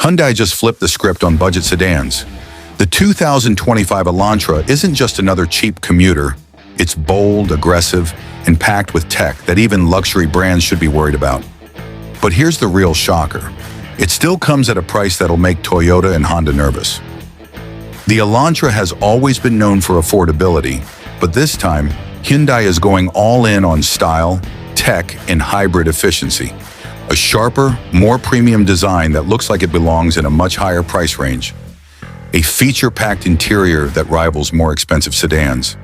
Hyundai just flipped the script on budget sedans. The 2025 Elantra isn't just another cheap commuter. It's bold, aggressive, and packed with tech that even luxury brands should be worried about. But here's the real shocker. It still comes at a price that'll make Toyota and Honda nervous. The Elantra has always been known for affordability, but this time, Hyundai is going all in on style, tech, and hybrid efficiency. A sharper, more premium design that looks like it belongs in a much higher price range. A feature-packed interior that rivals more expensive sedans.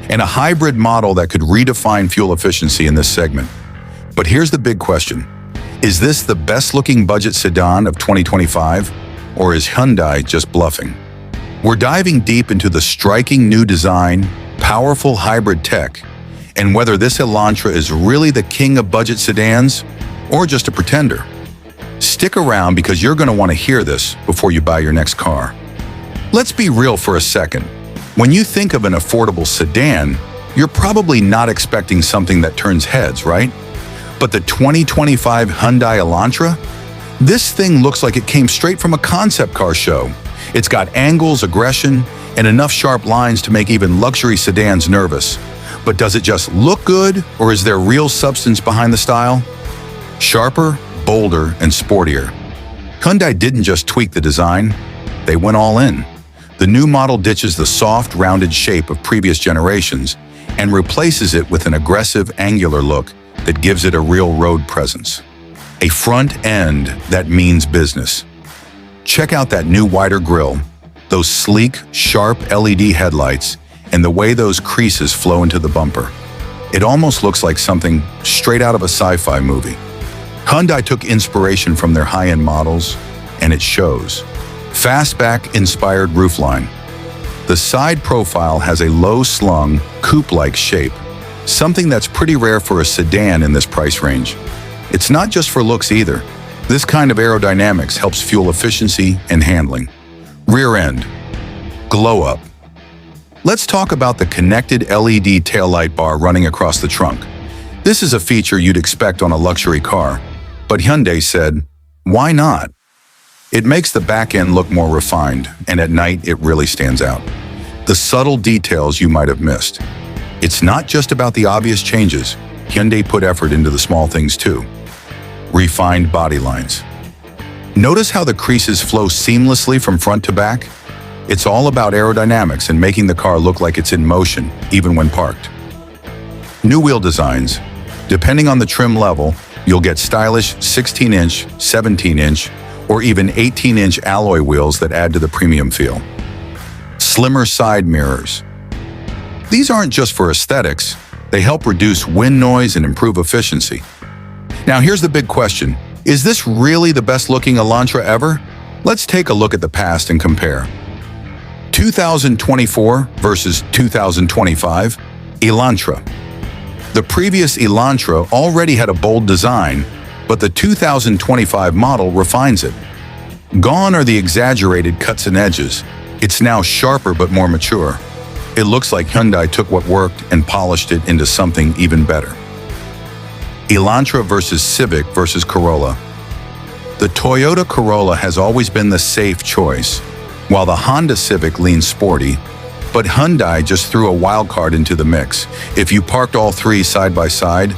And a hybrid model that could redefine fuel efficiency in this segment. But here's the big question. Is this the best-looking budget sedan of 2025? Or is Hyundai just bluffing? We're diving deep into the striking new design, powerful hybrid tech, and whether this Elantra is really the king of budget sedans or just a pretender. Stick around because you're going to want to hear this before you buy your next car. Let's be real for a second. When you think of an affordable sedan, you're probably not expecting something that turns heads, right? But the 2025 Hyundai Elantra? This thing looks like it came straight from a concept car show. It's got angles, aggression, and enough sharp lines to make even luxury sedans nervous. But does it just look good, or is there real substance behind the style? Sharper, bolder, and sportier. Hyundai didn't just tweak the design, they went all in. The new model ditches the soft, rounded shape of previous generations and replaces it with an aggressive, angular look that gives it a real road presence. A front end that means business. Check out that new wider grille, those sleek, sharp LED headlights, and the way those creases flow into the bumper. It almost looks like something straight out of a sci-fi movie. Hyundai took inspiration from their high-end models, and it shows. Fastback-inspired roofline. The side profile has a low-slung, coupe-like shape, something that's pretty rare for a sedan in this price range. It's not just for looks either. This kind of aerodynamics helps fuel efficiency and handling. Rear end. Glow up. Let's talk about the connected LED taillight bar running across the trunk. This is a feature you'd expect on a luxury car, but Hyundai said, why not? It makes the back end look more refined, and at night it really stands out. The subtle details you might have missed. It's not just about the obvious changes. Hyundai put effort into the small things too. Refined body lines. Notice how the creases flow seamlessly from front to back? It's all about aerodynamics and making the car look like it's in motion, even when parked. New wheel designs. Depending on the trim level, you'll get stylish 16-inch, 17-inch, or even 18-inch alloy wheels that add to the premium feel. Slimmer side mirrors. These aren't just for aesthetics, they help reduce wind noise and improve efficiency. Now here's the big question. Is this really the best-looking Elantra ever? Let's take a look at the past and compare. 2024 versus 2025, Elantra. The previous Elantra already had a bold design, but the 2025 model refines it. Gone are the exaggerated cuts and edges. It's now sharper but more mature. It looks like Hyundai took what worked and polished it into something even better. Elantra versus Civic versus Corolla. The Toyota Corolla has always been the safe choice, while the Honda Civic leans sporty, but Hyundai just threw a wild card into the mix. If you parked all three side by side,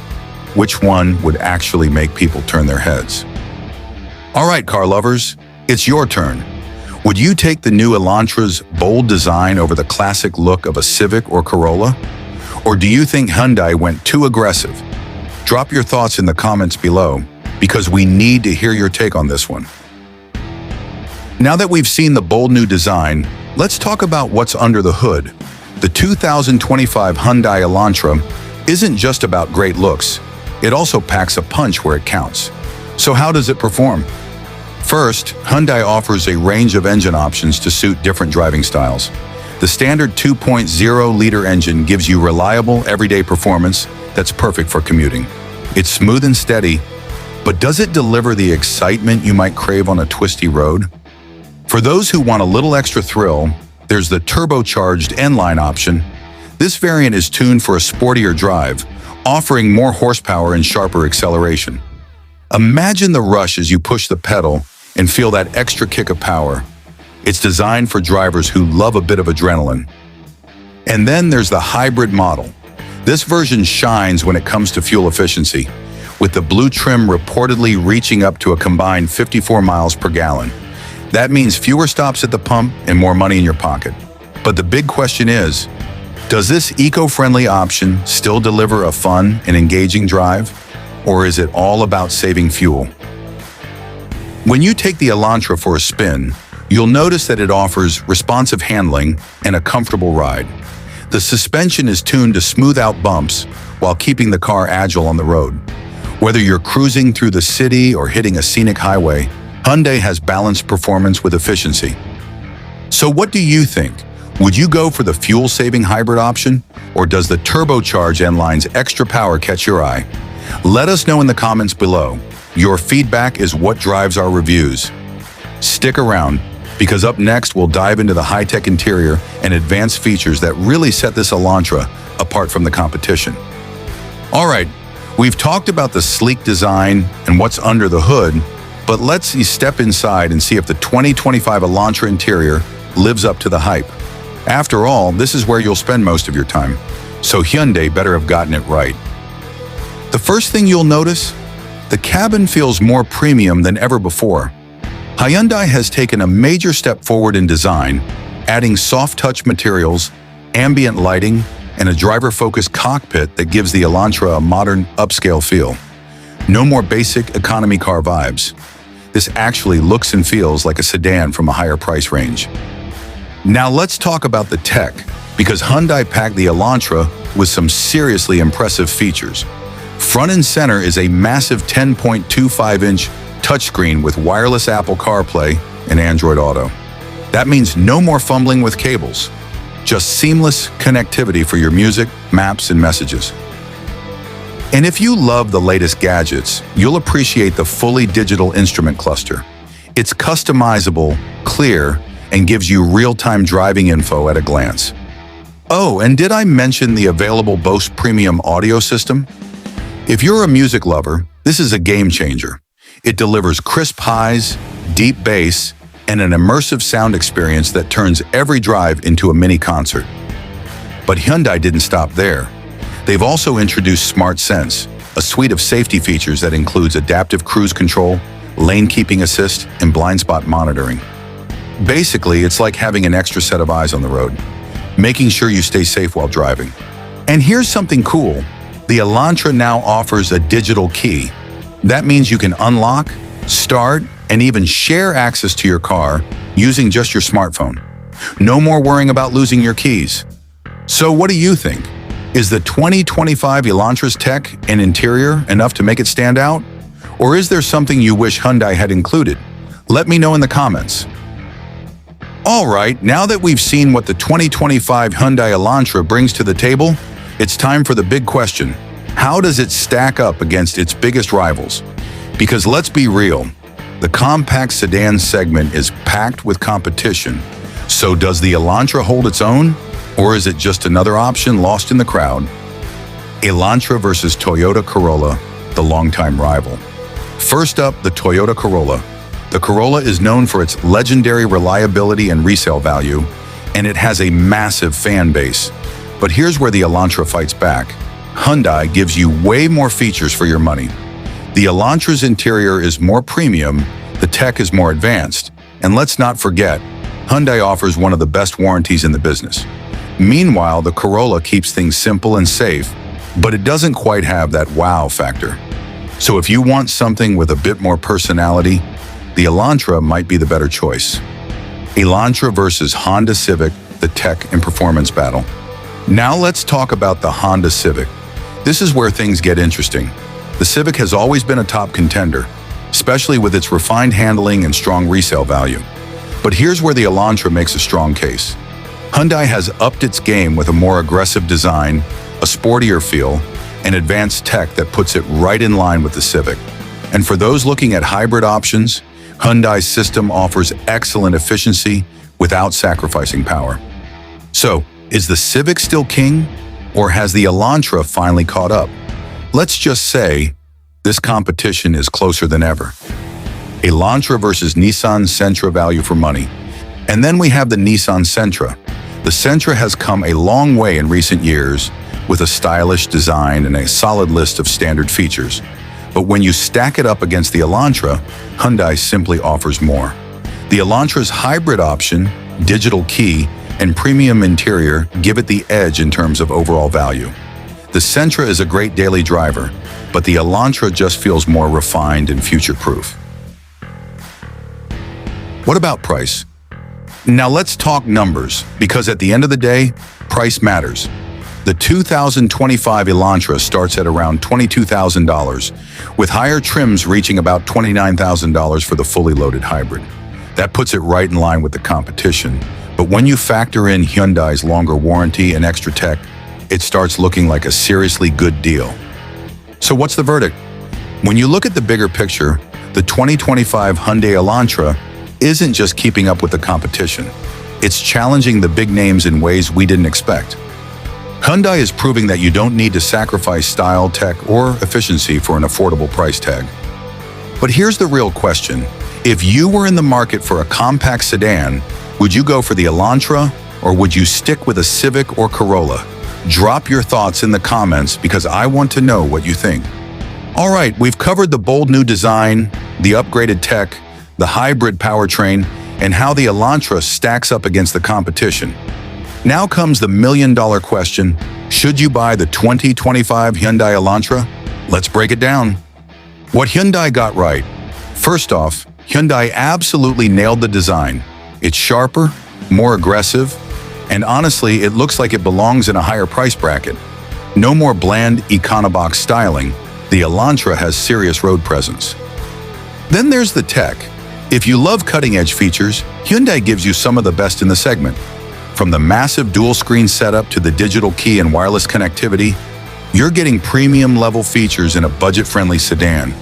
which one would actually make people turn their heads? All right, car lovers, it's your turn. Would you take the new Elantra's bold design over the classic look of a Civic or Corolla? Or do you think Hyundai went too aggressive? Drop your thoughts in the comments below, because we need to hear your take on this one. Now that we've seen the bold new design, let's talk about what's under the hood. The 2025 Hyundai Elantra isn't just about great looks. It also packs a punch where it counts. So how does it perform? First, Hyundai offers a range of engine options to suit different driving styles. The standard 2.0-liter engine gives you reliable, everyday performance that's perfect for commuting. It's smooth and steady, but does it deliver the excitement you might crave on a twisty road? For those who want a little extra thrill, there's the turbocharged N-line option. This variant is tuned for a sportier drive, offering more horsepower and sharper acceleration. Imagine the rush as you push the pedal, and feel that extra kick of power. It's designed for drivers who love a bit of adrenaline. And then there's the hybrid model. This version shines when it comes to fuel efficiency, with the blue trim reportedly reaching up to a combined 54 miles per gallon. That means fewer stops at the pump and more money in your pocket. But the big question is, does this eco-friendly option still deliver a fun and engaging drive, or is it all about saving fuel? When you take the Elantra for a spin, you'll notice that it offers responsive handling and a comfortable ride. The suspension is tuned to smooth out bumps while keeping the car agile on the road. Whether you're cruising through the city or hitting a scenic highway, Hyundai has balanced performance with efficiency. So what do you think? Would you go for the fuel-saving hybrid option, or does the turbocharged N-Line's extra power catch your eye? Let us know in the comments below. Your feedback is what drives our reviews. Stick around, because up next we'll dive into the high-tech interior and advanced features that really set this Elantra apart from the competition. All right, we've talked about the sleek design and what's under the hood, but let's step inside and see if the 2025 Elantra interior lives up to the hype. After all, this is where you'll spend most of your time, so Hyundai better have gotten it right. The first thing you'll notice, the cabin feels more premium than ever before. Hyundai has taken a major step forward in design, adding soft-touch materials, ambient lighting, and a driver-focused cockpit that gives the Elantra a modern, upscale feel. No more basic economy car vibes. This actually looks and feels like a sedan from a higher price range. Now let's talk about the tech, because Hyundai packed the Elantra with some seriously impressive features. Front and center is a massive 10.25-inch touchscreen with wireless Apple CarPlay and Android Auto. That means no more fumbling with cables, just seamless connectivity for your music, maps, and messages. And if you love the latest gadgets, you'll appreciate the fully digital instrument cluster. It's customizable, clear, and gives you real-time driving info at a glance. Oh, and did I mention the available Bose Premium audio system? If you're a music lover, this is a game changer. It delivers crisp highs, deep bass, and an immersive sound experience that turns every drive into a mini concert. But Hyundai didn't stop there. They've also introduced Smart Sense, a suite of safety features that includes adaptive cruise control, lane keeping assist, and blind spot monitoring. Basically, it's like having an extra set of eyes on the road, making sure you stay safe while driving. And here's something cool. The Elantra now offers a digital key. That means you can unlock, start, and even share access to your car using just your smartphone. No more worrying about losing your keys. So what do you think? Is the 2025 Elantra's tech and interior enough to make it stand out? Or is there something you wish Hyundai had included? Let me know in the comments. All right, now that we've seen what the 2025 Hyundai Elantra brings to the table, it's time for the big question. How does it stack up against its biggest rivals? Because let's be real, the compact sedan segment is packed with competition. So does the Elantra hold its own? Or is it just another option lost in the crowd? Elantra versus Toyota Corolla, the longtime rival. First up, the Toyota Corolla. The Corolla is known for its legendary reliability and resale value, and it has a massive fan base. But here's where the Elantra fights back. Hyundai gives you way more features for your money. The Elantra's interior is more premium, the tech is more advanced, and let's not forget, Hyundai offers one of the best warranties in the business. Meanwhile, the Corolla keeps things simple and safe, but it doesn't quite have that wow factor. So if you want something with a bit more personality, the Elantra might be the better choice. Elantra versus Honda Civic, the tech and performance battle. Now let's talk about the Honda Civic. This is where things get interesting. The Civic has always been a top contender, especially with its refined handling and strong resale value. But here's where the Elantra makes a strong case. Hyundai has upped its game with a more aggressive design, a sportier feel, and advanced tech that puts it right in line with the Civic. And for those looking at hybrid options, Hyundai's system offers excellent efficiency without sacrificing power. So, is the Civic still king, or has the Elantra finally caught up? Let's just say, this competition is closer than ever. Elantra versus Nissan Sentra value for money. And then we have the Nissan Sentra. The Sentra has come a long way in recent years with a stylish design and a solid list of standard features. But when you stack it up against the Elantra, Hyundai simply offers more. The Elantra's hybrid option, digital key, and premium interior give it the edge in terms of overall value. The Sentra is a great daily driver, but the Elantra just feels more refined and future-proof. What about price? Now let's talk numbers, because at the end of the day, price matters. The 2025 Elantra starts at around $22,000, with higher trims reaching about $29,000 for the fully loaded hybrid. That puts it right in line with the competition, but when you factor in Hyundai's longer warranty and extra tech, it starts looking like a seriously good deal. So what's the verdict? When you look at the bigger picture, the 2025 Hyundai Elantra isn't just keeping up with the competition. It's challenging the big names in ways we didn't expect. Hyundai is proving that you don't need to sacrifice style, tech, or efficiency for an affordable price tag. But here's the real question. If you were in the market for a compact sedan, would you go for the Elantra or would you stick with a Civic or Corolla? Drop your thoughts in the comments because I want to know what you think. All right, we've covered the bold new design, the upgraded tech, the hybrid powertrain, and how the Elantra stacks up against the competition. Now comes the million-dollar question, should you buy the 2025 Hyundai Elantra? Let's break it down. What Hyundai got right? First off, Hyundai absolutely nailed the design. It's sharper, more aggressive, and honestly, it looks like it belongs in a higher price bracket. No more bland econobox styling, the Elantra has serious road presence. Then there's the tech. If you love cutting-edge features, Hyundai gives you some of the best in the segment. From the massive dual-screen setup to the digital key and wireless connectivity, you're getting premium-level features in a budget-friendly sedan.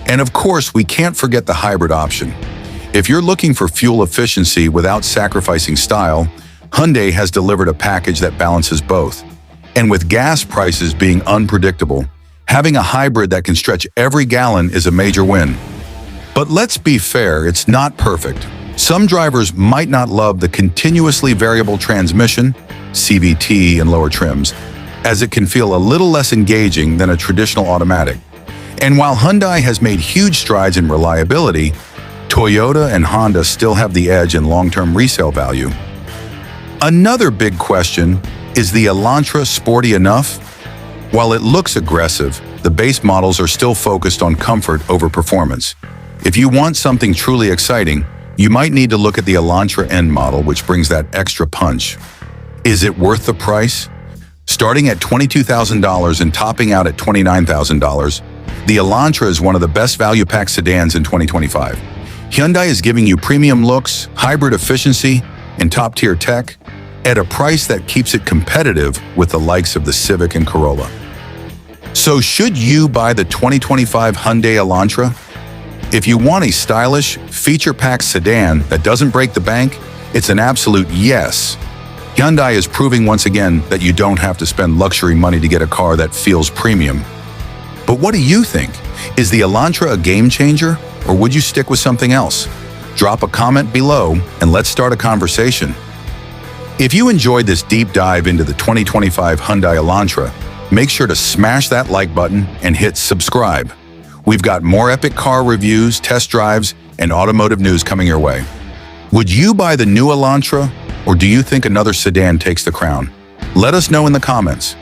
And of course, we can't forget the hybrid option. If you're looking for fuel efficiency without sacrificing style, Hyundai has delivered a package that balances both. And with gas prices being unpredictable, having a hybrid that can stretch every gallon is a major win. But let's be fair, it's not perfect. Some drivers might not love the continuously variable transmission, CVT, and lower trims, as it can feel a little less engaging than a traditional automatic. And while Hyundai has made huge strides in reliability, Toyota and Honda still have the edge in long-term resale value. Another big question, is the Elantra sporty enough? While it looks aggressive, the base models are still focused on comfort over performance. If you want something truly exciting, you might need to look at the Elantra N model, which brings that extra punch. Is it worth the price? Starting at $22,000 and topping out at $29,000, the Elantra is one of the best value-packed sedans in 2025. Hyundai is giving you premium looks, hybrid efficiency, and top-tier tech at a price that keeps it competitive with the likes of the Civic and Corolla. So should you buy the 2025 Hyundai Elantra? If you want a stylish, feature-packed sedan that doesn't break the bank, it's an absolute yes. Hyundai is proving once again that you don't have to spend luxury money to get a car that feels premium. But what do you think? Is the Elantra a game changer, or would you stick with something else? Drop a comment below and let's start a conversation. If you enjoyed this deep dive into the 2025 Hyundai Elantra, make sure to smash that like button and hit subscribe. We've got more epic car reviews, test drives, and automotive news coming your way. Would you buy the new Elantra, or do you think another sedan takes the crown? Let us know in the comments.